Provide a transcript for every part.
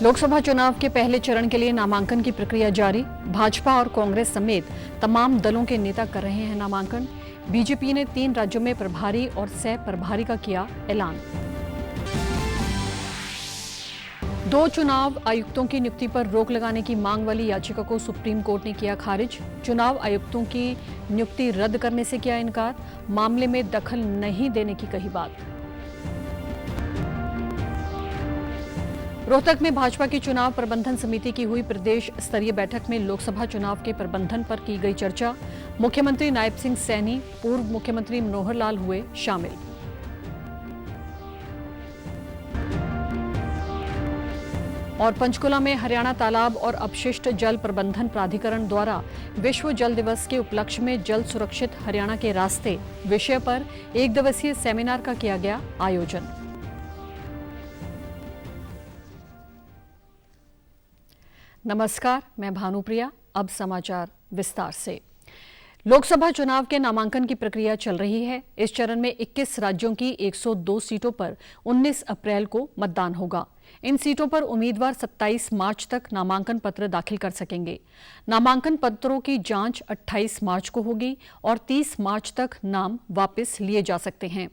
लोकसभा चुनाव के पहले चरण के लिए नामांकन की प्रक्रिया जारी। भाजपा और कांग्रेस समेत तमाम दलों के नेता कर रहे हैं नामांकन। बीजेपी ने 3 राज्यों में प्रभारी और सह प्रभारी का किया ऐलान। 2 चुनाव आयुक्तों की नियुक्ति पर रोक लगाने की मांग वाली याचिका को सुप्रीम कोर्ट ने किया खारिज। चुनाव आयुक्तों की नियुक्ति रद्द करने से किया इनकार। मामले में दखल नहीं देने की कही बात। रोहतक में भाजपा की चुनाव प्रबंधन समिति की हुई प्रदेश स्तरीय बैठक में लोकसभा चुनाव के प्रबंधन पर की गई चर्चा। मुख्यमंत्री नायब सिंह सैनी, पूर्व मुख्यमंत्री मनोहर लाल हुए शामिल। और पंचकुला में हरियाणा तालाब और अपशिष्ट जल प्रबंधन प्राधिकरण द्वारा विश्व जल दिवस के उपलक्ष्य में जल सुरक्षित हरियाणा के रास्ते विषय पर 1 दिवसीय सेमिनार का किया गया आयोजन। नमस्कार, मैं भानुप्रिया। अब समाचार विस्तार से। लोकसभा चुनाव के नामांकन की प्रक्रिया चल रही है। इस चरण में 21 राज्यों की 102 सीटों पर 19 अप्रैल को मतदान होगा। इन सीटों पर उम्मीदवार 27 मार्च तक नामांकन पत्र दाखिल कर सकेंगे। नामांकन पत्रों की जांच 28 मार्च को होगी और 30 मार्च तक नाम वापस लिए जा सकते हैं।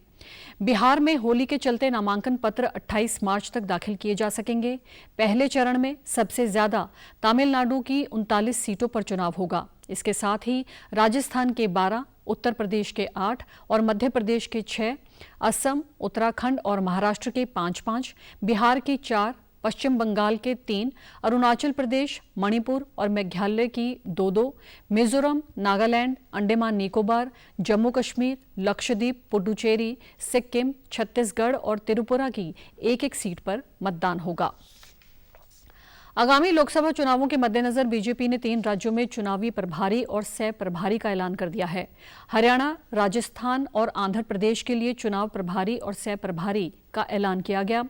बिहार में होली के चलते नामांकन पत्र 28 मार्च तक दाखिल किए जा सकेंगे। पहले चरण में सबसे ज्यादा तमिलनाडु की 39 सीटों पर चुनाव होगा। इसके साथ ही राजस्थान के 12, उत्तर प्रदेश के 8 और मध्य प्रदेश के 6, असम, उत्तराखंड और महाराष्ट्र के 5-5, बिहार के 4, पश्चिम बंगाल के 3, अरुणाचल प्रदेश, मणिपुर और मेघालय की 2-2, मिजोरम, नागालैंड, अंडमान निकोबार, जम्मू कश्मीर, लक्षद्वीप, पुडुचेरी, सिक्किम, छत्तीसगढ़ और त्रिपुरा की 1-1 सीट पर मतदान होगा। आगामी लोकसभा चुनावों के मद्देनजर बीजेपी ने 3 राज्यों में चुनावी प्रभारी और सह प्रभारी का ऐलान कर दिया है। हरियाणा, राजस्थान और आंध्र प्रदेश के लिए चुनाव प्रभारी और सह प्रभारी का ऐलान किया गया।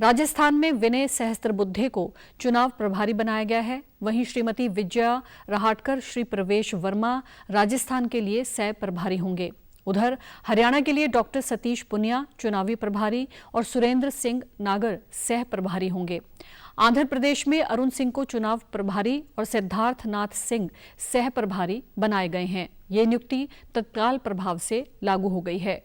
राजस्थान में विनय सहस्त्रबुद्धे को चुनाव प्रभारी बनाया गया है। वहीं श्रीमती विजया रहाटकर, श्री प्रवेश वर्मा राजस्थान के लिए सह प्रभारी होंगे। उधर हरियाणा के लिए डॉक्टर सतीश पुनिया चुनावी प्रभारी और सुरेंद्र सिंह नागर सह प्रभारी होंगे। आंध्र प्रदेश में अरुण सिंह को चुनाव प्रभारी और सिद्धार्थ नाथ सिंह सह प्रभारी बनाए गए हैं। ये नियुक्ति तत्काल प्रभाव से लागू हो गई है।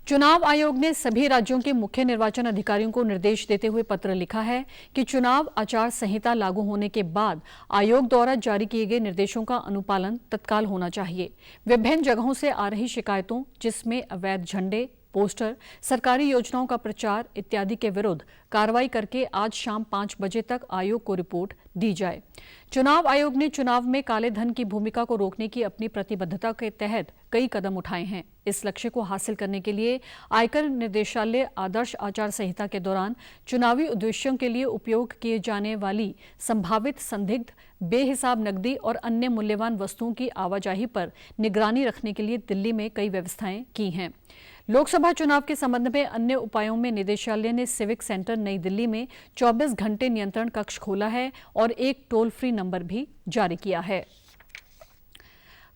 चुनाव आयोग ने सभी राज्यों के मुख्य निर्वाचन अधिकारियों को निर्देश देते हुए पत्र लिखा है कि चुनाव आचार संहिता लागू होने के बाद आयोग द्वारा जारी किए गए निर्देशों का अनुपालन तत्काल होना चाहिए। विभिन्न जगहों से आ रही शिकायतों, जिसमें अवैध झंडे, पोस्टर, सरकारी योजनाओं का प्रचार इत्यादि के विरुद्ध कार्रवाई करके आज शाम 5 बजे तक आयोग को रिपोर्ट दी जाए। चुनाव आयोग ने चुनाव में काले धन की भूमिका को रोकने की अपनी प्रतिबद्धता के तहत कई कदम उठाए हैं। इस लक्ष्य को हासिल करने के लिए आयकर निर्देशालय आदर्श आचार संहिता के दौरान चुनावी उद्देश्यों के लिए उपयोग किए जाने वाली संभावित संदिग्ध बेहिसाब नकदी और अन्य मूल्यवान वस्तुओं की आवाजाही पर निगरानी रखने के लिए दिल्ली में कई व्यवस्थाएं की हैं। लोकसभा चुनाव के संबंध में अन्य उपायों में निदेशालय ने सिविक सेंटर नई दिल्ली में 24 घंटे नियंत्रण कक्ष खोला है और एक टोल फ्री नंबर भी जारी किया है।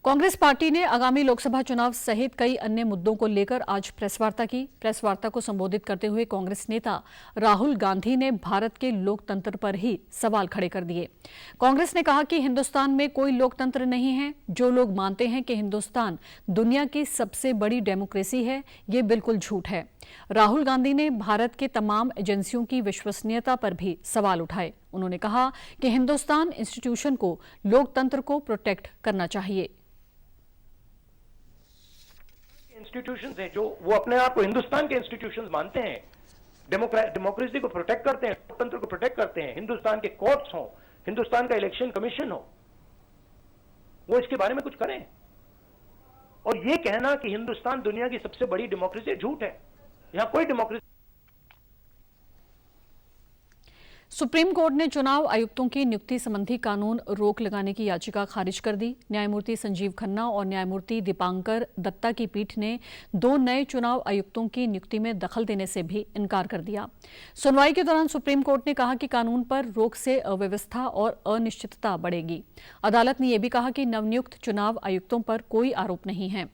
कांग्रेस पार्टी ने आगामी लोकसभा चुनाव सहित कई अन्य मुद्दों को लेकर आज प्रेस वार्ता की। प्रेस वार्ता को संबोधित करते हुए कांग्रेस नेता राहुल गांधी ने भारत के लोकतंत्र पर ही सवाल खड़े कर दिए। कांग्रेस ने कहा कि हिंदुस्तान में कोई लोकतंत्र नहीं है। जो लोग मानते हैं कि हिंदुस्तान दुनिया की सबसे बड़ी डेमोक्रेसी है, ये बिल्कुल झूठ है। राहुल गांधी ने भारत के तमाम एजेंसियों की विश्वसनीयता पर भी सवाल उठाए। उन्होंने कहा कि हिंदुस्तान इंस्टीट्यूशन को, लोकतंत्र को प्रोटेक्ट करना चाहिए। इंस्टीट्यूशंस हैं जो वो अपने आप को हिंदुस्तान के इंस्टीट्यूशंस मानते हैं, डेमोक्रेसी को प्रोटेक्ट करते हैं, लोकतंत्र को प्रोटेक्ट करते हैं, हिंदुस्तान के कोर्ट्स हो, हिंदुस्तान का इलेक्शन कमीशन हो, वो इसके बारे में कुछ करें। और ये कहना कि हिंदुस्तान दुनिया की सबसे बड़ी डेमोक्रेसी झूठ है। यहां कोई डेमोक्रेसी। सुप्रीम कोर्ट ने चुनाव आयुक्तों की नियुक्ति संबंधी कानून रोक लगाने की याचिका खारिज कर दी। न्यायमूर्ति संजीव खन्ना और न्यायमूर्ति दीपांकर दत्ता की पीठ ने 2 नए चुनाव आयुक्तों की नियुक्ति में दखल देने से भी इनकार कर दिया। सुनवाई के दौरान सुप्रीम कोर्ट ने कहा कि कानून पर रोक से अव्यवस्था और अनिश्चितता बढ़ेगी। अदालत ने यह भी कहा कि नवनियुक्त चुनाव आयुक्तों पर कोई आरोप नहीं है।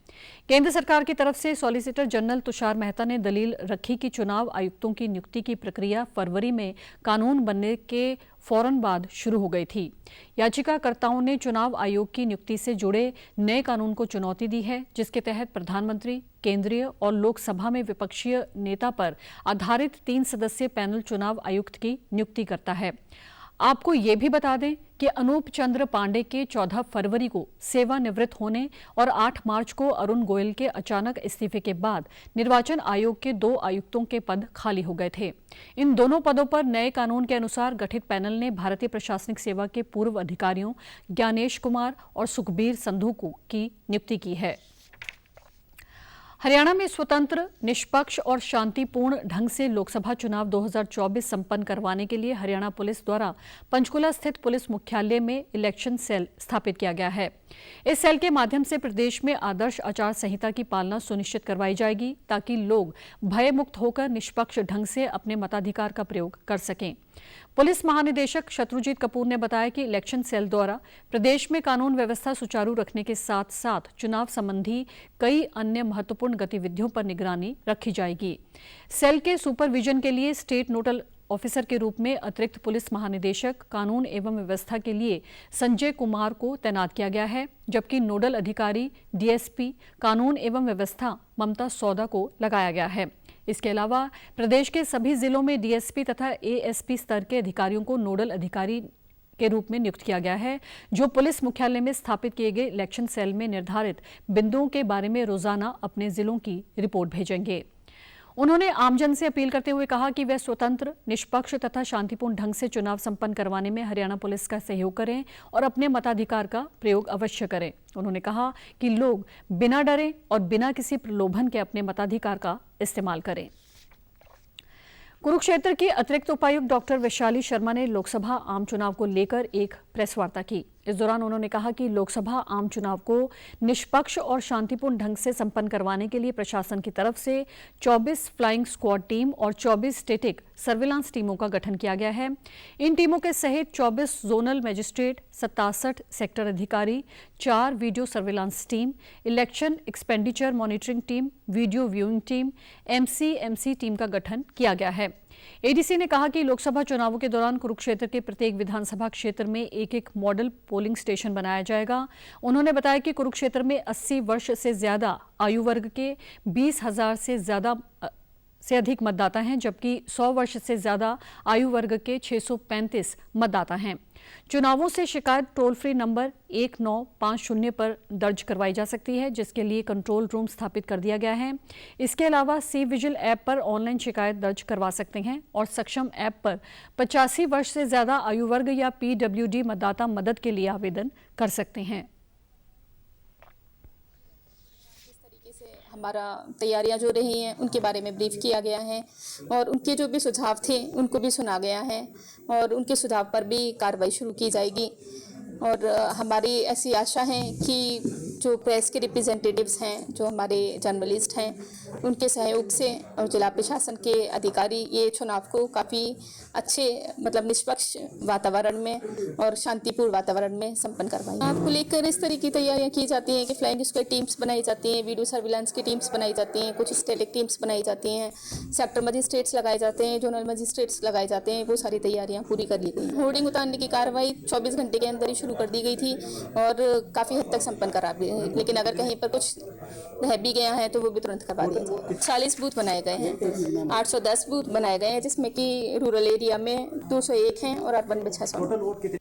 केंद्र सरकार की तरफ से सॉलिसिटर जनरल तुषार मेहता ने दलील रखी कि चुनाव आयुक्तों की नियुक्ति की प्रक्रिया फरवरी में कानून बनने के फौरन बाद शुरू हो गई थी। याचिकाकर्ताओं ने चुनाव आयोग की नियुक्ति से जुड़े नए कानून को चुनौती दी है, जिसके तहत प्रधानमंत्री, केंद्रीय और लोकसभा में विपक्षीय नेता पर आधारित 3 सदस्यीय पैनल चुनाव आयुक्त की नियुक्ति करता है। आपको ये भी बता दें कि अनूप चंद्र पांडे के 14 फरवरी को सेवानिवृत्त होने और 8 मार्च को अरुण गोयल के अचानक इस्तीफे के बाद निर्वाचन आयोग के 2 आयुक्तों के पद खाली हो गए थे। इन दोनों पदों पर नए कानून के अनुसार गठित पैनल ने भारतीय प्रशासनिक सेवा के पूर्व अधिकारियों ज्ञानेश कुमार और सुखबीर संधू की नियुक्ति की है। हरियाणा में स्वतंत्र, निष्पक्ष और शांतिपूर्ण ढंग से लोकसभा चुनाव 2024 संपन्न करवाने के लिए हरियाणा पुलिस द्वारा पंचकुला स्थित पुलिस मुख्यालय में इलेक्शन सेल स्थापित किया गया है। इस सेल के माध्यम से प्रदेश में आदर्श आचार संहिता की पालना सुनिश्चित करवाई जाएगी, ताकि लोग भयमुक्त होकर निष्पक्ष ढंग से अपने मताधिकार का प्रयोग कर सकें। पुलिस महानिदेशक शत्रुजीत कपूर ने बताया कि इलेक्शन सेल द्वारा प्रदेश में कानून व्यवस्था सुचारू रखने के साथ साथ चुनाव संबंधी कई अन्य महत्वपूर्ण गतिविधियों पर निगरानी रखी जाएगी। सेल के सुपरविजन के लिए स्टेट नोडल ऑफिसर के रूप में अतिरिक्त पुलिस महानिदेशक कानून एवं व्यवस्था के लिए संजय कुमार को तैनात किया गया है, जबकि नोडल अधिकारी डीएसपी कानून एवं व्यवस्था ममता सौदा को लगाया गया है। इसके अलावा प्रदेश के सभी जिलों में डीएसपी तथा एएसपी स्तर के अधिकारियों को नोडल अधिकारी के रूप में नियुक्त किया गया है, जो पुलिस मुख्यालय में स्थापित किए गए इलेक्शन सेल में निर्धारित बिंदुओं के बारे में रोजाना अपने जिलों की रिपोर्ट भेजेंगे। उन्होंने आमजन से अपील करते हुए कहा कि वे स्वतंत्र, निष्पक्ष तथा शांतिपूर्ण ढंग से चुनाव संपन्न करवाने में हरियाणा पुलिस का सहयोग करें और अपने मताधिकार का प्रयोग अवश्य करें। उन्होंने कहा कि लोग बिना डरे और बिना किसी प्रलोभन के अपने मताधिकार का इस्तेमाल करें। कुरुक्षेत्र की अतिरिक्त उपायुक्त डॉक्टर वैशाली शर्मा ने लोकसभा आम चुनाव को लेकर एक प्रेस वार्ता की। इस दौरान उन्होंने कहा कि लोकसभा आम चुनाव को निष्पक्ष और शांतिपूर्ण ढंग से संपन्न करवाने के लिए प्रशासन की तरफ से 24 फ्लाइंग स्क्वाड टीम और 24 स्टैटिक सर्विलांस टीमों का गठन किया गया है। इन टीमों के सहित 24 जोनल मजिस्ट्रेट, 67 सेक्टर अधिकारी, 4 video surveillance team, election expenditure monitoring team, video viewing team, MC team का गठन किया गया है। एडीसी ने कहा कि लोकसभा चुनावों के दौरान कुरुक्षेत्र के प्रत्येक विधानसभा क्षेत्र में एक मॉडल पोलिंग स्टेशन बनाया जाएगा। उन्होंने बताया कि कुरुक्षेत्र में 80 वर्ष से ज्यादा आयु वर्ग के 20,000 से अधिक मतदाता हैं, जबकि 100 वर्ष से ज्यादा आयु वर्ग के 635 मतदाता हैं। चुनावों से शिकायत टोल फ्री नंबर 1950 पर दर्ज करवाई जा सकती है, जिसके लिए कंट्रोल रूम स्थापित कर दिया गया है। इसके अलावा सी विजिल ऐप पर ऑनलाइन शिकायत दर्ज करवा सकते हैं और सक्षम ऐप पर 85 वर्ष से ज्यादा आयु वर्ग या पीडब्ल्यूडी मतदाता मदद के लिए आवेदन कर सकते हैं। हमारा तैयारियां जो रही हैं उनके बारे में ब्रीफ किया गया है और उनके जो भी सुझाव थे उनको भी सुना गया है और उनके सुझाव पर भी कार्रवाई शुरू की जाएगी। और हमारी ऐसी आशा है कि जो प्रेस के रिप्रेजेंटेटिव्स हैं, जो हमारे जर्नलिस्ट हैं, उनके सहयोग से और जिला प्रशासन के अधिकारी ये चुनाव को काफ़ी अच्छे निष्पक्ष वातावरण में और शांतिपूर्ण वातावरण में संपन्न करवाएंगे। आपको लेकर इस तरह की तैयारियां की जाती हैं कि फ्लाइंग स्क्वाड टीम्स बनाई जाती हैं, वीडियो सर्विलांस की टीम्स बनाई जाती हैं, कुछ स्टैटिक टीम्स बनाई जाती हैं, सेक्टर मजिस्ट्रेट्स लगाए जाते हैं, जोनल मजिस्ट्रेट्स लगाए जाते हैं। वो सारी तैयारियां पूरी कर ली गई। होर्डिंग उतारने की कार्रवाई 24 घंटे के अंदर ही शुरू कर दी गई थी और काफ़ी हद तक संपन्न करा दी, लेकिन अगर कहीं पर कुछ रह भी गया है तो वो भी तुरंत करवा दिया जाए। 40 बूथ बनाए गए हैं, 810 बूथ बनाए गए हैं, जिसमें कि रूरल एरिया में 201 हैं और अर्बन में 600।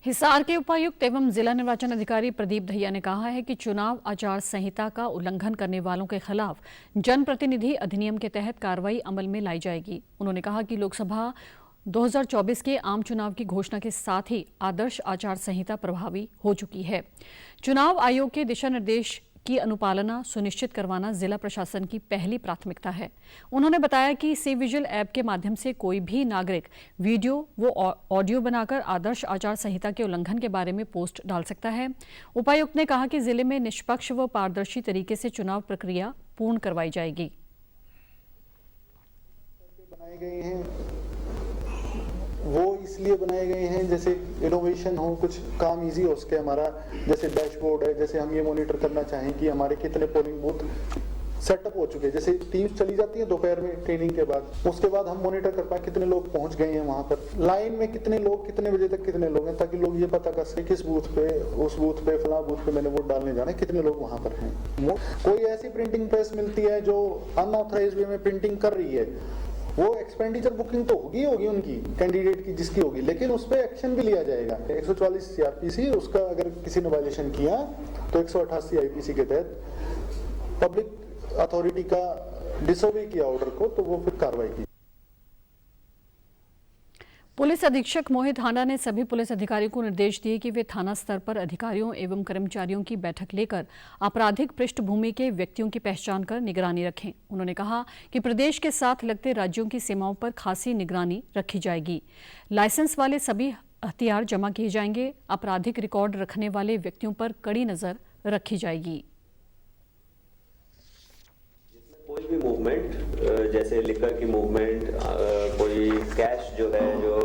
हिसार के उपायुक्त एवं जिला निर्वाचन अधिकारी प्रदीप दहिया ने कहा है कि चुनाव आचार संहिता का उल्लंघन करने वालों के खिलाफ जनप्रतिनिधि अधिनियम के तहत कार्रवाई अमल में लाई जाएगी। उन्होंने कहा कि लोकसभा 2024 के आम चुनाव की घोषणा के साथ ही आदर्श आचार संहिता प्रभावी हो चुकी है। चुनाव आयोग के दिशा निर्देश की अनुपालना सुनिश्चित करवाना जिला प्रशासन की पहली प्राथमिकता है। उन्होंने बताया कि सी विजिल ऐप के माध्यम से कोई भी नागरिक वीडियो व ऑडियो बनाकर आदर्श आचार संहिता के उल्लंघन के बारे में पोस्ट डाल सकता है। उपायुक्त ने कहा कि जिले में निष्पक्ष व पारदर्शी तरीके से चुनाव प्रक्रिया पूर्ण करवाई जाएगी। बनाए गए हैं वो इसलिए बनाए गए हैं जैसे इनोवेशन हो, कुछ काम इजी हो सके हमारा। जैसे डैशबोर्ड है, जैसे हम ये मॉनिटर करना चाहें कि हमारे कितने पोलिंग बूथ सेटअप हो चुके हैं। जैसे टीम्स चली जाती है दोपहर में ट्रेनिंग के बाद, उसके बाद हम मॉनिटर कर पाए कितने लोग पहुंच गए हैं वहां पर, लाइन में कितने लोग, कितने बजे तक कितने लोग हैं, ताकि लोग ये पता कर सके किस बूथ पे, उस बूथ पे, फला बूथ पे मैंने वोट डालने जाना है, कितने लोग वहां पर हैं। कोई ऐसी प्रिंटिंग प्रेस मिलती है जो अनऑथराइज वे में प्रिंटिंग कर रही है, वो एक्सपेंडिचर बुकिंग तो होगी उनकी कैंडिडेट की जिसकी होगी, लेकिन उस पर एक्शन भी लिया जाएगा। 144 सीआरपीसी, उसका अगर किसी ने वायलेशन किया तो 188 आईपीसी के तहत पब्लिक अथॉरिटी का डिसोबे किया ऑर्डर को तो वो फिर कार्रवाई की। पुलिस अधीक्षक मोहित हांडा ने सभी पुलिस अधिकारियों को निर्देश दिए कि वे थाना स्तर पर अधिकारियों एवं कर्मचारियों की बैठक लेकर आपराधिक पृष्ठभूमि के व्यक्तियों की पहचान कर निगरानी रखें। उन्होंने कहा कि प्रदेश के साथ लगते राज्यों की सीमाओं पर खासी निगरानी रखी जाएगी। लाइसेंस वाले सभी हथियार जमा किए जाएंगे। आपराधिक रिकॉर्ड रखने वाले व्यक्तियों पर कड़ी नजर रखी जाएगी। कोई भी मूवमेंट जैसे लिकर की मूवमेंट, कोई कैश जो है, जो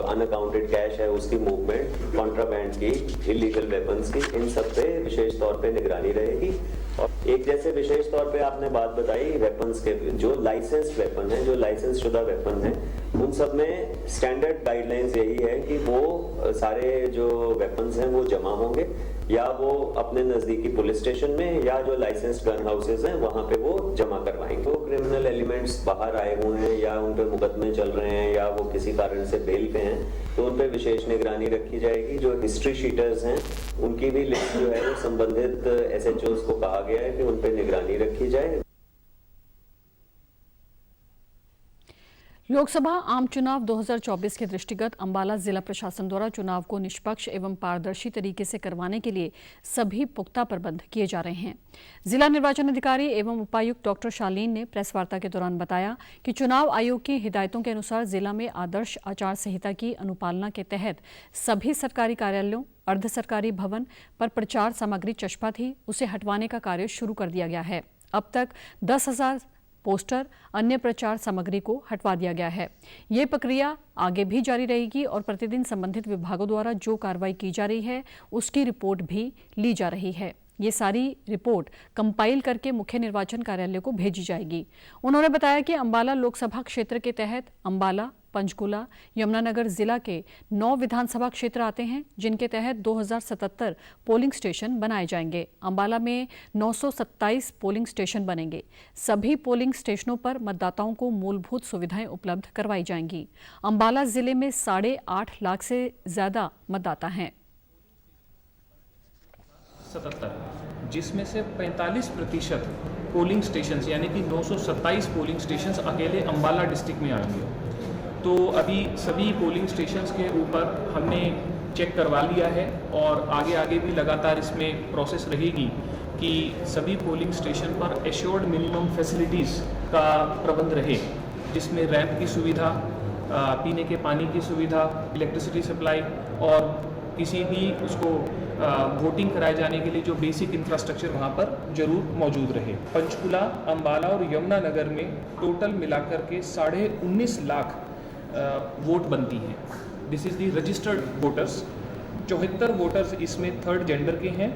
अनअकाउंटेड कैश है उसकी मूवमेंट, कॉन्ट्राबैंड की, इलीगल वेपन्स की, इन सब पे विशेष तौर पे निगरानी रहेगी। और एक जैसे विशेष तौर पे आपने बात बताई वेपन्स के, जो लाइसेंस वेपन है, जो लाइसेंस शुदा वेपन है, उन सब में स्टैंडर्ड गाइडलाइंस यही है कि वो सारे जो वेपन्स हैं वो जमा होंगे या वो अपने नजदीकी पुलिस स्टेशन में या जो लाइसेंस्ड गन हाउसेज हैं वहां पे वो जमा करवाएंगे। वो क्रिमिनल एलिमेंट्स बाहर आए हुए हैं या उन पे मुकदमे चल रहे हैं या वो किसी कारण से बेल पे हैं तो उन पे विशेष निगरानी रखी जाएगी। जो हिस्ट्री शीटर्स हैं उनकी भी लिस्ट जो है वो संबंधित SHOs को कहा गया है कि उन पे निगरानी रखी जाए। लोकसभा आम चुनाव 2024 के दृष्टिगत अंबाला जिला प्रशासन द्वारा चुनाव को निष्पक्ष एवं पारदर्शी तरीके से करवाने के लिए सभी पुख्ता प्रबंध किए जा रहे हैं। जिला निर्वाचन अधिकारी एवं उपायुक्त डॉक्टर शालीन ने प्रेस वार्ता के दौरान बताया कि चुनाव आयोग की हिदायतों के अनुसार जिला में आदर्श आचार संहिता की अनुपालना के तहत सभी सरकारी कार्यालयों, अर्ध सरकारी भवन पर प्रचार सामग्री चस्पा थी, उसे हटवाने का कार्य शुरू कर दिया गया है। अब तक 10,000 पोस्टर, अन्य प्रचार सामग्री को हटवा दिया गया है। ये प्रक्रिया आगे भी जारी रहेगी और प्रतिदिन संबंधित विभागों द्वारा जो कार्रवाई की जा रही है उसकी रिपोर्ट भी ली जा रही है। ये सारी रिपोर्ट कंपाइल करके मुख्य निर्वाचन कार्यालय को भेजी जाएगी। उन्होंने बताया कि अंबाला लोकसभा क्षेत्र के तहत अंबाला, पंचकुला, यमुनानगर जिला के 9 विधानसभा क्षेत्र आते हैं, जिनके तहत 2077 पोलिंग स्टेशन बनाए जाएंगे। अंबाला में 927 पोलिंग स्टेशन बनेंगे। सभी पोलिंग स्टेशनों पर मतदाताओं को मूलभूत सुविधाएं उपलब्ध करवाई जाएंगी। अंबाला जिले में 8.5 लाख से ज्यादा मतदाता हैं। 77, जिसमें से 45% पोलिंग स्टेशंस यानी कि 927 पोलिंग स्टेशंस अकेले अंबाला डिस्ट्रिक्ट में आएंगे। तो अभी सभी पोलिंग स्टेशंस के ऊपर हमने चेक करवा लिया है और आगे भी लगातार इसमें प्रोसेस रहेगी कि सभी पोलिंग स्टेशन पर एश्योर्ड मिनिमम फैसिलिटीज़ का प्रबंध रहे, जिसमें रैंप की सुविधा, पीने के पानी की सुविधा, इलेक्ट्रिसिटी सप्लाई और किसी भी उसको वोटिंग कराए जाने के लिए जो बेसिक इंफ्रास्ट्रक्चर वहाँ पर जरूर मौजूद रहे। पंचकुला, अंबाला और यमुनानगर में टोटल मिलाकर के 19.5 लाख वोट बनती हैं। This is the registered voters. 74 voters इसमें थर्ड जेंडर के हैं,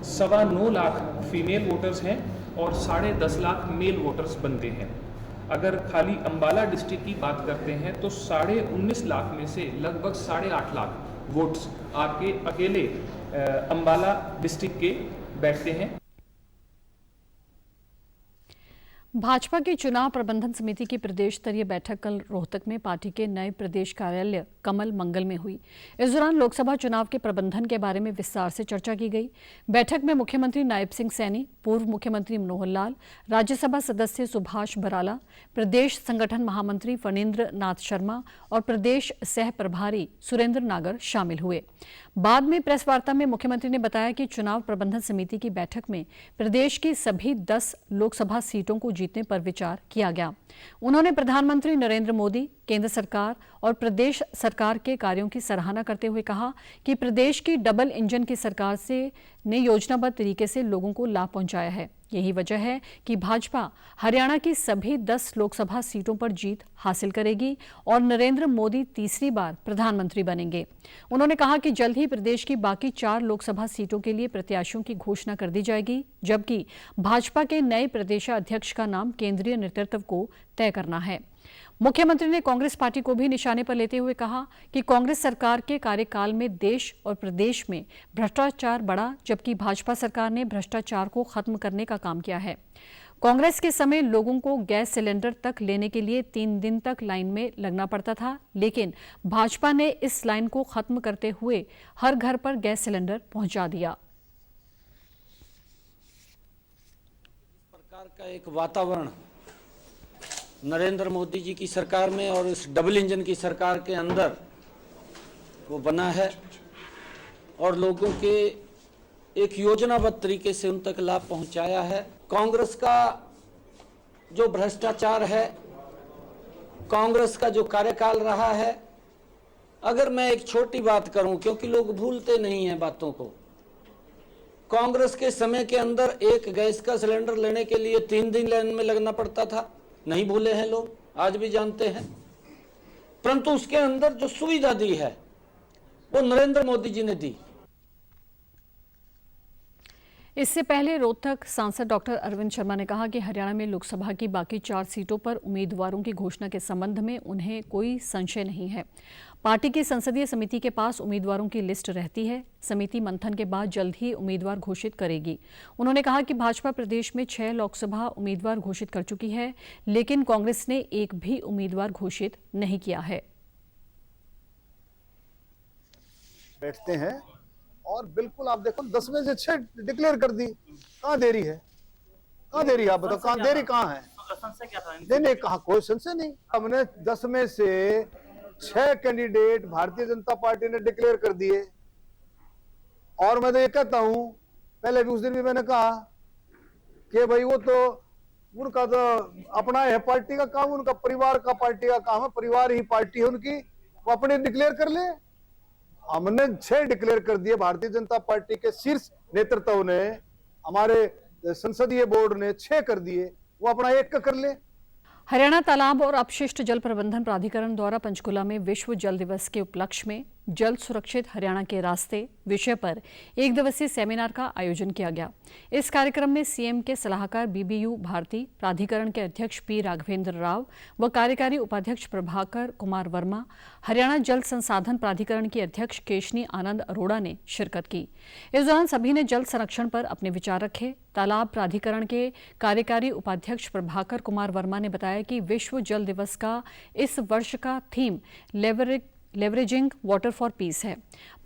9.25 लाख फीमेल वोटर्स हैं और 10.5 लाख मेल वोटर्स बनते हैं। अगर खाली अंबाला डिस्ट्रिक्ट की बात करते हैं तो 19.5 लाख में से लगभग 8.5 लाख वोट्स आपके अकेले अंबाला डिस्ट्रिक्ट के बैठते हैं। भाजपा की चुनाव प्रबंधन समिति की प्रदेश स्तरीय बैठक कल रोहतक में पार्टी के नए प्रदेश कार्यालय कमल मंगल में हुई। इस दौरान लोकसभा चुनाव के प्रबंधन के बारे में विस्तार से चर्चा की गई। बैठक में मुख्यमंत्री नायब सिंह सैनी, पूर्व मुख्यमंत्री मनोहर लाल, राज्यसभा सदस्य सुभाष बराला, प्रदेश संगठन महामंत्री फणींद्र नाथ शर्मा और प्रदेश सह प्रभारी सुरेंद्र नागर शामिल हुए। बाद में प्रेस वार्ता में मुख्यमंत्री ने बताया कि चुनाव प्रबंधन समिति की बैठक में प्रदेश की सभी 10 लोकसभा सीटों को जीतने पर विचार किया गया। उन्होंने प्रधानमंत्री नरेंद्र मोदी, केंद्र सरकार और प्रदेश सरकार के कार्यों की सराहना करते हुए कहा कि प्रदेश की डबल इंजन की सरकार ने योजनाबद्ध तरीके से लोगों को लाभ पहुंचाया है। यही वजह है कि भाजपा हरियाणा की सभी 10 लोकसभा सीटों पर जीत हासिल करेगी और नरेंद्र मोदी तीसरी बार प्रधानमंत्री बनेंगे। उन्होंने कहा कि जल्द ही प्रदेश की बाकी 4 लोकसभा सीटों के लिए प्रत्याशियों की घोषणा कर दी जाएगी, जबकि भाजपा के नए प्रदेशाध्यक्ष का नाम केंद्रीय नेतृत्व को तय करना है। मुख्यमंत्री ने कांग्रेस पार्टी को भी निशाने पर लेते हुए कहा कि कांग्रेस सरकार के कार्यकाल में देश और प्रदेश में भ्रष्टाचार बढ़ा, जबकि भाजपा सरकार ने भ्रष्टाचार को खत्म करने का काम किया है। कांग्रेस के समय लोगों को गैस सिलेंडर तक लेने के लिए 3 दिन तक लाइन में लगना पड़ता था, लेकिन भाजपा ने इस लाइन को खत्म करते हुए हर घर पर गैस सिलेंडर पहुंचा दिया। प्रकार का एक वातावरण नरेंद्र मोदी जी की सरकार में और इस डबल इंजन की सरकार के अंदर वो बना है और लोगों के एक योजनाबद्ध तरीके से उन तक लाभ पहुंचाया है। कांग्रेस का जो भ्रष्टाचार है, कांग्रेस का जो कार्यकाल रहा है, अगर मैं एक छोटी बात करूं, क्योंकि लोग भूलते नहीं हैं बातों को, कांग्रेस के समय के अंदर एक गैस का सिलेंडर लेने के लिए 3 दिन लाइन में लगना पड़ता था। नहीं भूले हैं लोग, आज भी जानते हैं। परंतु उसके अंदर जो सुविधा दी है वो नरेंद्र मोदी जी ने दी। इससे पहले रोहतक सांसद डॉक्टर अरविंद शर्मा ने कहा कि हरियाणा में लोकसभा की बाकी 4 सीटों पर उम्मीदवारों की घोषणा के संबंध में उन्हें कोई संशय नहीं है। पार्टी की संसदीय समिति के पास उम्मीदवारों की लिस्ट रहती है। समिति मंथन के बाद जल्द ही उम्मीदवार घोषित करेगी। उन्होंने कहा कि भाजपा प्रदेश में 6 लोकसभा उम्मीदवार घोषित कर चुकी है, लेकिन कांग्रेस ने एक भी उम्मीदवार घोषित नहीं किया है। बैठते हैं और बिल्कुल आप देखो 10 में से 6 डिक्लेयर कर दी। कहाँ देरी है? कहाँ देरी है? आप बताओ, कहाँ देरी कहाँ है? नहीं, कहा कोई संशय नहीं। हमने 10 में से 6 कैंडिडेट भारतीय जनता पार्टी ने डिक्लेयर कर दिए। और मैं तो ये कहता हूं, पहले भी उस दिन भी मैंने कहा कि भाई वो तो उनका तो अपना है पार्टी का काम, उनका परिवार का पार्टी का काम है, परिवार ही पार्टी है उनकी, वो अपने डिक्लेयर कर ले। हमने 6 डिक्लेयर कर दिए। भारतीय जनता पार्टी के शीर्ष नेतृत्व ने, हमारे संसदीय बोर्ड ने 6 कर दिए, वो अपना 1 कर ले। हरियाणा तालाब और अपशिष्ट जल प्रबंधन प्राधिकरण द्वारा पंचकुला में विश्व जल दिवस के उपलक्ष्य में जल सुरक्षित हरियाणा के रास्ते विषय पर 1 दिवसीय सेमिनार का आयोजन किया गया। इस कार्यक्रम में सीएम के सलाहकार बीबीयू भारती, प्राधिकरण के अध्यक्ष पी राघवेंद्र राव व कार्यकारी उपाध्यक्ष प्रभाकर कुमार वर्मा, हरियाणा जल संसाधन प्राधिकरण की अध्यक्ष केशनी आनंद अरोड़ा ने शिरकत की। इस दौरान सभी ने जल संरक्षण पर अपने विचार रखे। तालाब प्राधिकरण के कार्यकारी उपाध्यक्ष प्रभाकर कुमार वर्मा ने बताया कि विश्व जल दिवस का इस वर्ष का theme leveraging water for piece है।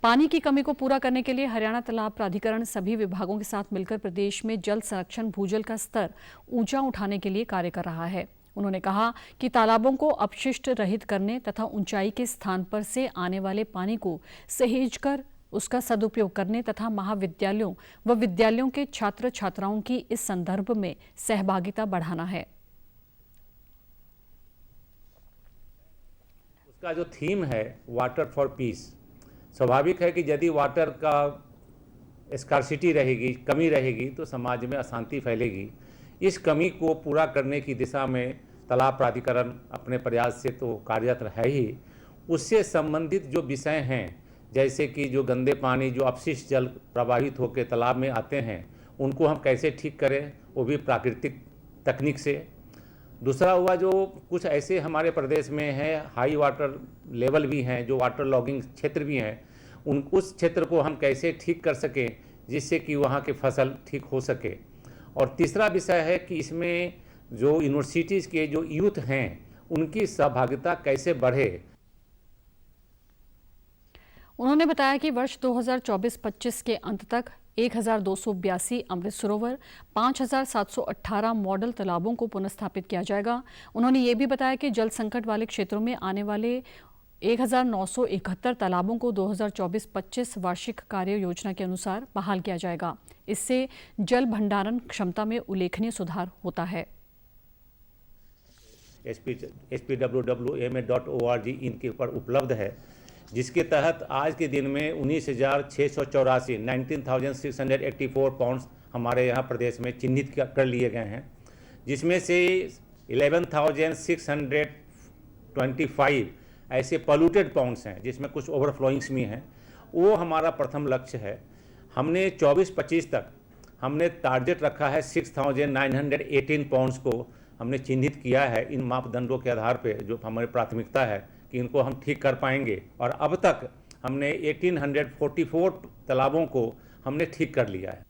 पानी की कमी को पूरा करने के लिए हरियाणा तालाब प्राधिकरण सभी विभागों के साथ मिलकर प्रदेश में जल संरक्षण, भूजल का स्तर ऊंचा उठाने के लिए कार्य कर रहा है। उन्होंने कहा कि तालाबों को अपशिष्ट रहित करने तथा ऊंचाई के स्थान पर से आने वाले पानी को सहेज कर उसका सदुपयोग करने तथा महाविद्यालयों व विद्यालयों के छात्र छात्राओं की इस संदर्भ में सहभागिता बढ़ाना है। उसका जो थीम है वाटर फॉर पीस, स्वाभाविक है कि यदि वाटर का स्कार्सिटी रहेगी, कमी रहेगी, तो समाज में अशांति फैलेगी। इस कमी को पूरा करने की दिशा में तालाब प्राधिकरण अपने प्रयास से तो कार्यरत है ही। उससे संबंधित जो विषय हैं, जैसे कि जो गंदे पानी, जो अपशिष्ट जल प्रवाहित होकर तालाब में आते हैं, उनको हम कैसे ठीक करें, वो भी प्राकृतिक तकनीक से। दूसरा हुआ जो कुछ ऐसे हमारे प्रदेश में है, हाई वाटर लेवल भी हैं, जो वाटर लॉगिंग क्षेत्र भी हैं, उस क्षेत्र को हम कैसे ठीक कर सकें जिससे कि वहाँ की फसल ठीक हो सके। और तीसरा विषय है कि इसमें जो यूनिवर्सिटीज़ के जो यूथ हैं उनकी सहभागिता कैसे बढ़े। उन्होंने बताया कि वर्ष 2024-25 के अंत तक 1282 अमृत सरोवर, 5718 मॉडल तालाबों को पुनर्स्थापित किया जाएगा। उन्होंने ये भी बताया कि जल संकट वाले क्षेत्रों में आने वाले 1971 तालाबों को 2024-25 वार्षिक कार्य योजना के अनुसार बहाल किया जाएगा। इससे जल भंडारण क्षमता में उल्लेखनीय सुधार होता है। spwwma.org इनके ऊपर उपलब्ध है, जिसके तहत आज के दिन में 19,684 पाउंड्स हमारे यहाँ प्रदेश में चिन्हित कर लिए गए हैं, जिसमें से 11,625 ऐसे पोल्यूटेड पाउंड्स हैं जिसमें कुछ ओवरफ्लोइंग्स भी हैं। वो हमारा प्रथम लक्ष्य है। हमने 24-25 तक हमने टारगेट रखा है 6,918 पाउंड्स को हमने चिन्हित किया है। इन मापदंडों के आधार पे जो हमारी प्राथमिकता है कि इनको हम ठीक कर पाएंगे, और अब तक हमने 1844 तालाबों को हमने ठीक कर लिया है।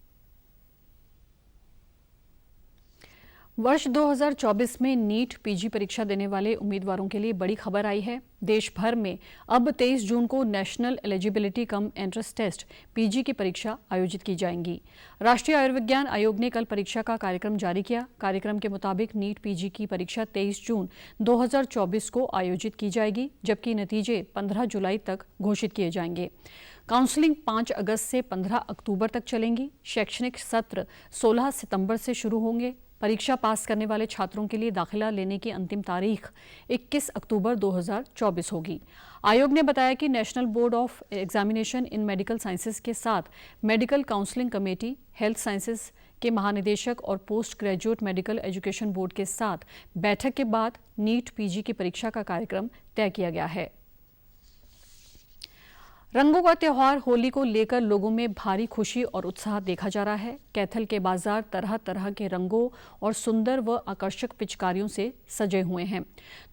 वर्ष 2024 में नीट पीजी परीक्षा देने वाले उम्मीदवारों के लिए बड़ी खबर आई है। देश भर में अब 23 जून को national eligibility cum entrance test PG की परीक्षा आयोजित की जाएंगी। राष्ट्रीय आयुर्विज्ञान आयोग ने कल परीक्षा का कार्यक्रम जारी किया। कार्यक्रम के मुताबिक नीट पीजी की परीक्षा 23 जून 2024 को आयोजित की जाएगी, जबकि नतीजे 15 जुलाई तक घोषित किए जाएंगे। काउंसलिंग 5 अगस्त से 15 अक्टूबर तक चलेंगी। शैक्षणिक सत्र 16 सितंबर से शुरू होंगे। परीक्षा पास करने वाले छात्रों के लिए दाखिला लेने की अंतिम तारीख 21 अक्टूबर 2024 होगी। आयोग ने बताया कि national board of examination in medical sciences के साथ medical counselling committee, health sciences के महानिदेशक और post graduate medical education board के साथ बैठक के बाद नीट पीजी की परीक्षा का कार्यक्रम तय किया गया है। रंगों का त्योहार होली को लेकर लोगों में भारी खुशी और उत्साह देखा जा रहा है। कैथल के बाजार तरह तरह के रंगों और सुंदर व आकर्षक पिचकारियों से सजे हुए हैं।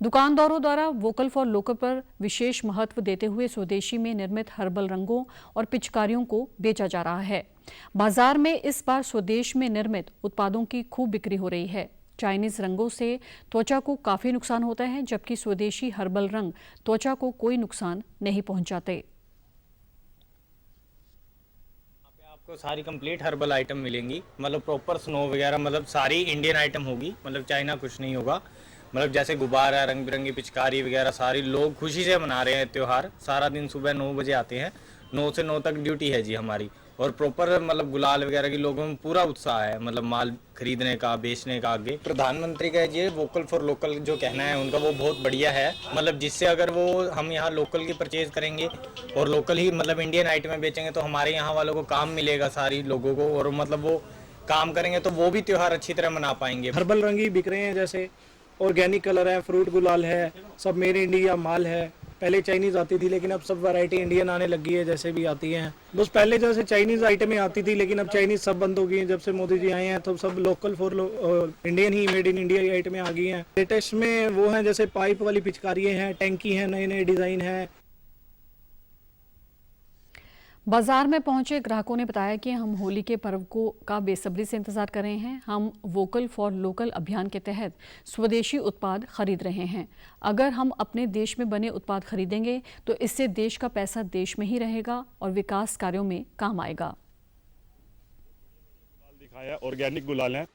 दुकानदारों द्वारा वोकल फॉर लोकल पर विशेष महत्व देते हुए स्वदेशी में निर्मित हर्बल रंगों और पिचकारियों को बेचा जा रहा है। बाजार में इस बार स्वदेश में निर्मित उत्पादों की खूब बिक्री हो रही है। चाइनीज रंगों से त्वचा को काफी नुकसान होता है, जबकि स्वदेशी हर्बल रंग त्वचा को कोई नुकसान नहीं पहुंचाते। आपको सारी कंप्लीट हर्बल आइटम मिलेंगी, मतलब प्रॉपर स्नो वगैरह, मतलब सारी इंडियन आइटम होगी, मतलब चाइना कुछ नहीं होगा। मतलब जैसे गुब्बारा, रंग बिरंगी पिचकारी वगैरह, सारी लोग खुशी से मना रहे हैं त्यौहार। सारा दिन सुबह 9 बजे आते हैं, 9 से 9 तक ड्यूटी है जी हमारी। और प्रॉपर मतलब गुलाल वगैरह की लोगों में पूरा उत्साह है, मतलब माल खरीदने का, बेचने का। आगे प्रधानमंत्री का ये वोकल फॉर लोकल जो कहना है उनका, वो बहुत बढ़िया है। मतलब जिससे अगर वो हम यहाँ लोकल की परचेज करेंगे और लोकल ही मतलब इंडियन आइटमें बेचेंगे तो हमारे यहाँ वालों को काम मिलेगा, सारी लोगों को, और मतलब वो काम करेंगे तो वो भी त्यौहार अच्छी तरह मना पाएंगे। हर्बल रंग ही बिक रहे हैं, जैसे ऑर्गेनिक कलर है, फ्रूट गुलाल है, सब मेड इन इंडिया माल है। पहले चाइनीज आती थी, लेकिन अब सब वैरायटी इंडियन आने लगी है, जैसे भी आती हैं। बस पहले जैसे चाइनीज आइटमें आती थी, लेकिन अब चाइनीज सब बंद हो गई हैं। जब से मोदी जी आए हैं तो सब local for Indian he, made in India की आइटमें आ गई हैं। लेटेस्ट में वो हैं जैसे पाइप वाली पिचकारियाँ हैं, टैंकी हैं, नए नए डिज़ाइन हैं। बाजार में पहुंचे ग्राहकों ने बताया कि हम होली के पर्व का बेसब्री से इंतजार कर रहे हैं। हम वोकल फॉर लोकल अभियान के तहत स्वदेशी उत्पाद खरीद रहे हैं। अगर हम अपने देश में बने उत्पाद खरीदेंगे तो इससे देश का पैसा देश में ही रहेगा और विकास कार्यों में काम आएगा। दिखाया ऑर्गेनिक गुलाल है,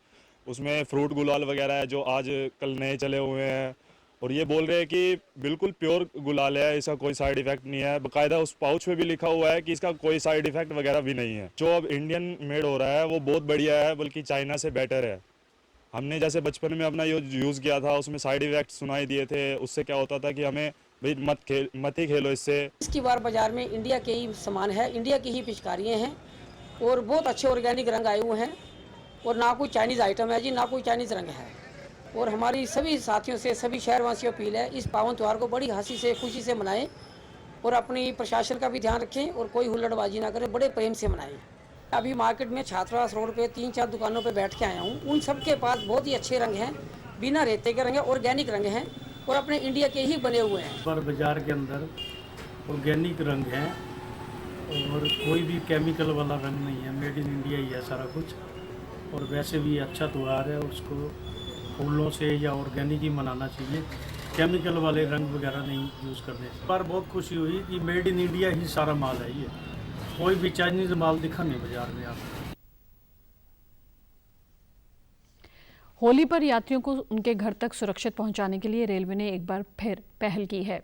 उसमें फ्रूट गुलाल वगैरह है जो आज कल नए चले हुए हैं, और ये बोल रहे हैं कि बिल्कुल प्योर गुलाल है, इसका कोई साइड इफेक्ट नहीं है। बाकायदा उस पाउच में भी लिखा हुआ है कि इसका कोई साइड इफेक्ट वगैरह भी नहीं है। जो अब इंडियन मेड हो रहा है वो बहुत बढ़िया है, बल्कि चाइना से बेटर है। हमने जैसे बचपन में अपना यूज़ किया था, उसमें साइड इफेक्ट सुनाई दिए थे। उससे क्या होता था कि हमें भाई मत ही खेलो इससे। इसकी बार बाजार में इंडिया के ही सामान है, इंडिया की ही पिचकारियाँ हैं और बहुत अच्छे ऑर्गेनिक रंग आए हुए हैं, और ना कोई चाइनीज़ आइटम है जी, ना कोई चाइनीज़ रंग है। और हमारी सभी साथियों से, सभी शहरवासियों को अपील है, इस पावन त्यौहार को बड़ी हंसी से, खुशी से मनाएं और अपनी प्रशासन का भी ध्यान रखें और कोई हुल्लड़बाजी ना करें, बड़े प्रेम से मनाएं। अभी मार्केट में छात्रावास रोड पे 3-4 दुकानों पे बैठ के आया हूँ। उन सब के पास बहुत ही अच्छे रंग हैं, बिना रेते के रंग हैं, ऑर्गेनिक रंग हैं और अपने इंडिया के ही बने हुए हैं। पर बाजार के अंदर ऑर्गेनिक रंग है और कोई भी केमिकल वाला रंग नहीं है, मेड इन इंडिया ही है सारा कुछ। और वैसे भी अच्छा त्यौहार है, उसको फूलों से या ऑर्गेनिक ही बनाना चाहिए, केमिकल वाले रंग वगैरह नहीं यूज़ करने। इस बार बहुत खुशी हुई कि मेड इन इंडिया ही सारा माल है, ये कोई भी चाइनीज़ माल दिखा नहीं बाजार में आपको। होली पर यात्रियों को उनके घर तक सुरक्षित पहुंचाने के लिए रेलवे ने एक बार फिर पहल की है।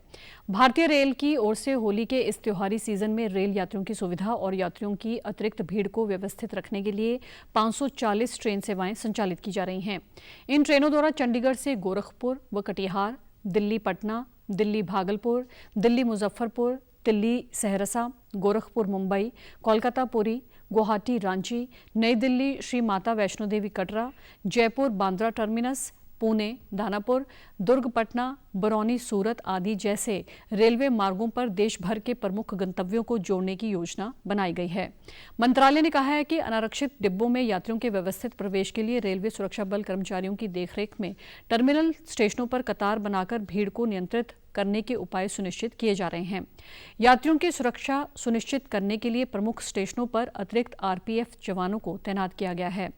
भारतीय रेल की ओर से होली के इस त्योहारी सीजन में रेल यात्रियों की सुविधा और यात्रियों की अतिरिक्त भीड़ को व्यवस्थित रखने के लिए 540 ट्रेन सेवाएं संचालित की जा रही हैं। इन ट्रेनों द्वारा चंडीगढ़ से गोरखपुर व कटिहार, दिल्ली पटना, दिल्ली भागलपुर, दिल्ली मुजफ्फरपुर, दिल्ली सहरसा, गोरखपुर मुंबई, कोलकाता पुरी, गुवाहाटी रांची, नई दिल्ली श्री माता वैष्णो देवी कटरा, जयपुर बांद्रा टर्मिनस, पुणे दानापुर, दुर्ग पटना, बरौनी सूरत आदि जैसे रेलवे मार्गों पर देश भर के प्रमुख गंतव्यों को जोड़ने की योजना बनाई गई है। मंत्रालय ने कहा है कि अनारक्षित डिब्बों में यात्रियों के व्यवस्थित प्रवेश के लिए रेलवे सुरक्षा बल कर्मचारियों की देखरेख में टर्मिनल स्टेशनों पर कतार बनाकर भीड़ को नियंत्रित करने के उपाय सुनिश्चित किए जा रहे हैं। यात्रियों की सुरक्षा सुनिश्चित करने के लिए प्रमुख स्टेशनों पर अतिरिक्त आरपीएफ जवानों को तैनात किया गया है।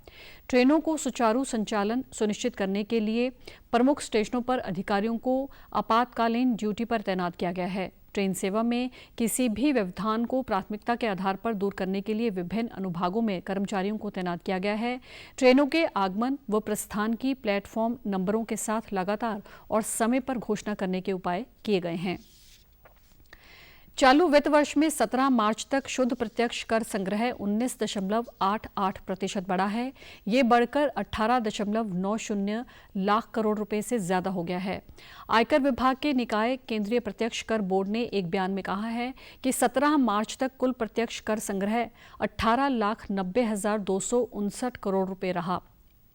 ट्रेनों को सुचारू संचालन सुनिश्चित करने के लिए प्रमुख स्टेशनों पर अधिकारियों को आपातकालीन ड्यूटी पर तैनात किया गया है। ट्रेन सेवा में किसी भी व्यवधान को प्राथमिकता के आधार पर दूर करने के लिए विभिन्न अनुभागों में कर्मचारियों को तैनात किया गया है। ट्रेनों के आगमन व प्रस्थान की प्लेटफॉर्म नंबरों के साथ लगातार और समय पर घोषणा करने के उपाय किए गए हैं। चालू वित्त वर्ष में 17 मार्च तक शुद्ध प्रत्यक्ष कर संग्रह 19.88% बढ़ा है। ये बढ़कर 18.90 लाख करोड़ रुपए से ज्यादा हो गया है। आयकर विभाग के निकाय केंद्रीय प्रत्यक्ष कर बोर्ड ने एक बयान में कहा है कि 17 मार्च तक कुल प्रत्यक्ष कर संग्रह 18,90,259 करोड़ रुपए रहा।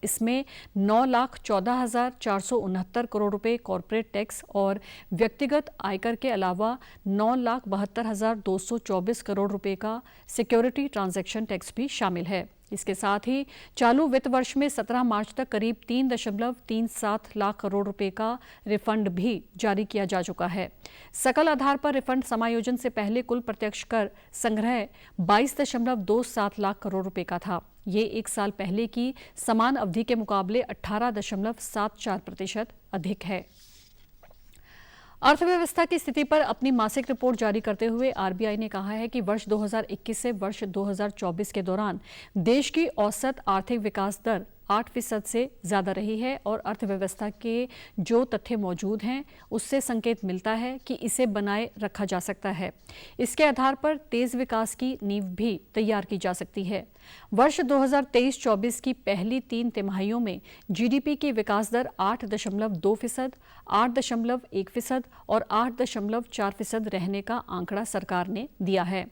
इसमें 9,14,469 करोड़ रुपए कॉर्पोरेट टैक्स और व्यक्तिगत आयकर के अलावा 9,72,224 करोड़ रुपए का सिक्योरिटी ट्रांजैक्शन टैक्स भी शामिल है। इसके साथ ही चालू वित्त वर्ष में 17 मार्च तक करीब 3.37 लाख करोड़ रुपए का रिफंड भी जारी किया जा चुका है। सकल आधार पर रिफंड समायोजन से पहले कुल प्रत्यक्ष कर संग्रह 22.27 लाख करोड़ रुपए का था। ये एक साल पहले की समान अवधि के मुकाबले 18.74% अधिक है। अर्थव्यवस्था की स्थिति पर अपनी मासिक रिपोर्ट जारी करते हुए आरबीआई ने कहा है कि वर्ष 2021 से वर्ष 2024 के दौरान देश की औसत आर्थिक विकास दर 8% से ज्यादा रही है और अर्थव्यवस्था के जो तथ्य मौजूद हैं उससे संकेत मिलता है कि इसे बनाए रखा जा सकता है। इसके आधार पर तेज विकास की नींव भी तैयार की जा सकती है। वर्ष 2023-24 की पहली 3 तिमाहियों में जीडीपी की विकास दर 8.2%, 8.1% और 8.4% रहने का आंकड़ा सरकार ने दिया है।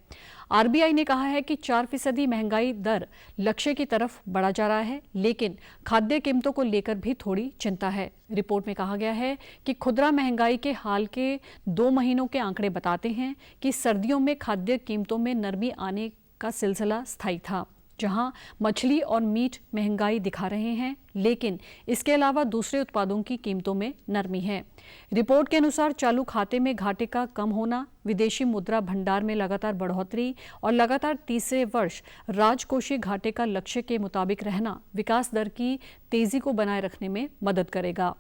आरबीआई ने कहा है कि 4% महंगाई दर लक्ष्य की तरफ बढ़ा जा रहा है, लेकिन खाद्य कीमतों को लेकर भी थोड़ी चिंता है। रिपोर्ट में कहा गया है कि खुदरा महंगाई के हाल के 2 महीनों के आंकड़े बताते हैं कि सर्दियों में खाद्य कीमतों में नरमी आने का सिलसिला स्थायी था, जहां मछली और मीट महंगाई दिखा रहे हैं, लेकिन इसके अलावा दूसरे उत्पादों की कीमतों में नरमी है। रिपोर्ट के अनुसार चालू खाते में घाटे का कम होना, विदेशी मुद्रा भंडार में लगातार बढ़ोतरी और लगातार तीसरे वर्ष राजकोषीय घाटे का लक्ष्य के मुताबिक रहना विकास दर की तेजी को बनाए रखने में मदद करेगा।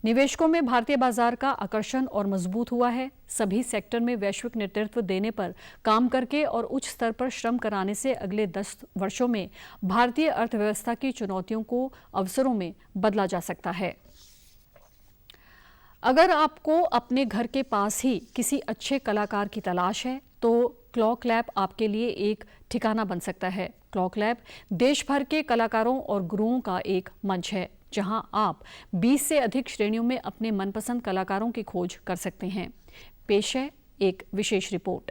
निवेशकों में भारतीय बाजार का आकर्षण और मजबूत हुआ है। सभी सेक्टर में वैश्विक नेतृत्व देने पर काम करके और उच्च स्तर पर श्रम कराने से अगले 10 वर्षों में भारतीय अर्थव्यवस्था की चुनौतियों को अवसरों में बदला जा सकता है। अगर आपको अपने घर के पास ही किसी अच्छे कलाकार की तलाश है तो क्लॉक लैब आपके लिए एक ठिकाना बन सकता है। क्लॉक लैब देश भर के कलाकारों और गुरुओं का एक मंच है, जहां आप 20 से अधिक श्रेणियों में अपने मनपसंद कलाकारों की खोज कर सकते हैं। पेश है एक विशेष रिपोर्ट।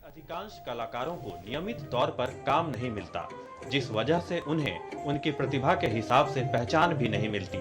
अधिकांश कलाकारों को नियमित तौर पर काम नहीं मिलता, जिस वजह से उन्हें उनकी प्रतिभा के हिसाब से पहचान भी नहीं मिलती।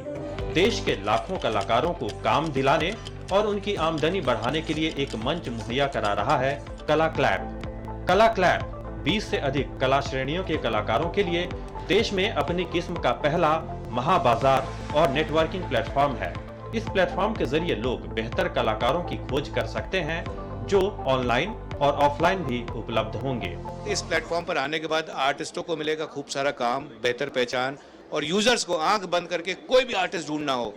देश के लाखों कलाकारों को काम दिलाने और उनकी आमदनी बढ़ाने के लिए एक मंच मुहैया करा रहा है कला क्लैब। कला क्लैब 20 से अधिक कला श्रेणियों के कलाकारों के लिए देश में अपनी किस्म का पहला महाबाजार और नेटवर्किंग प्लेटफॉर्म है। इस प्लेटफॉर्म के जरिए लोग बेहतर कलाकारों की खोज कर सकते हैं, जो ऑनलाइन और ऑफलाइन भी उपलब्ध होंगे। इस प्लेटफॉर्म पर आने के बाद आर्टिस्टों को मिलेगा खूब सारा काम, बेहतर पहचान और यूजर्स को आंख बंद करके कोई भी आर्टिस्ट ढूंढना हो,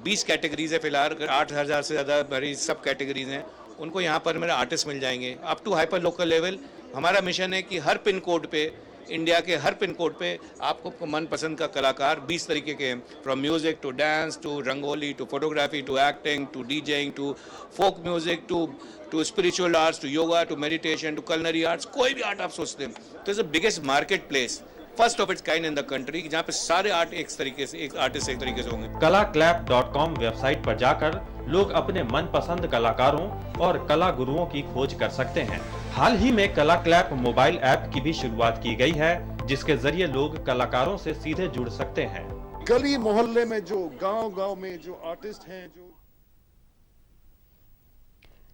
20 कैटेगरीज है फिलहाल, 8,000 से ज़्यादा बड़ी सब कैटेगरीज हैं, उनको यहाँ पर मेरे आर्टिस्ट मिल जाएंगे up to hyper local level. हमारा मिशन है कि हर पिन कोड पे, इंडिया के हर पिन कोड पे आपको मनपसंद का कलाकार 20 तरीके के हैं, from music to dance to rangoli to photography to acting to DJing to folk music to spiritual arts to yoga to meditation to culinary arts, कोई भी आर्ट आप सोचते हैं तो it's the biggest market place, first of its kind in the country, जहाँ पे सारे art एक तरीके से, एक आर्टिस्ट एक तरीके से होंगे। kalaclap.com वेबसाइट पर जाकर लोग अपने मनपसंद कलाकारों और कला गुरुओं की खोज कर सकते हैं। हाल ही में कला क्लैप मोबाइल ऐप की भी शुरुआत की गई है, जिसके जरिए लोग कलाकारों से सीधे जुड़ सकते हैं। गली मोहल्ले में जो गांव में जो आर्टिस्ट हैं, जो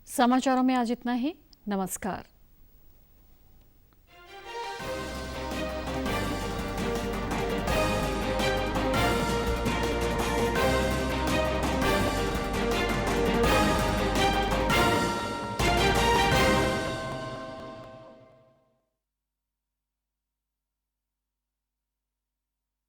समाचारों में आज इतना ही। नमस्कार।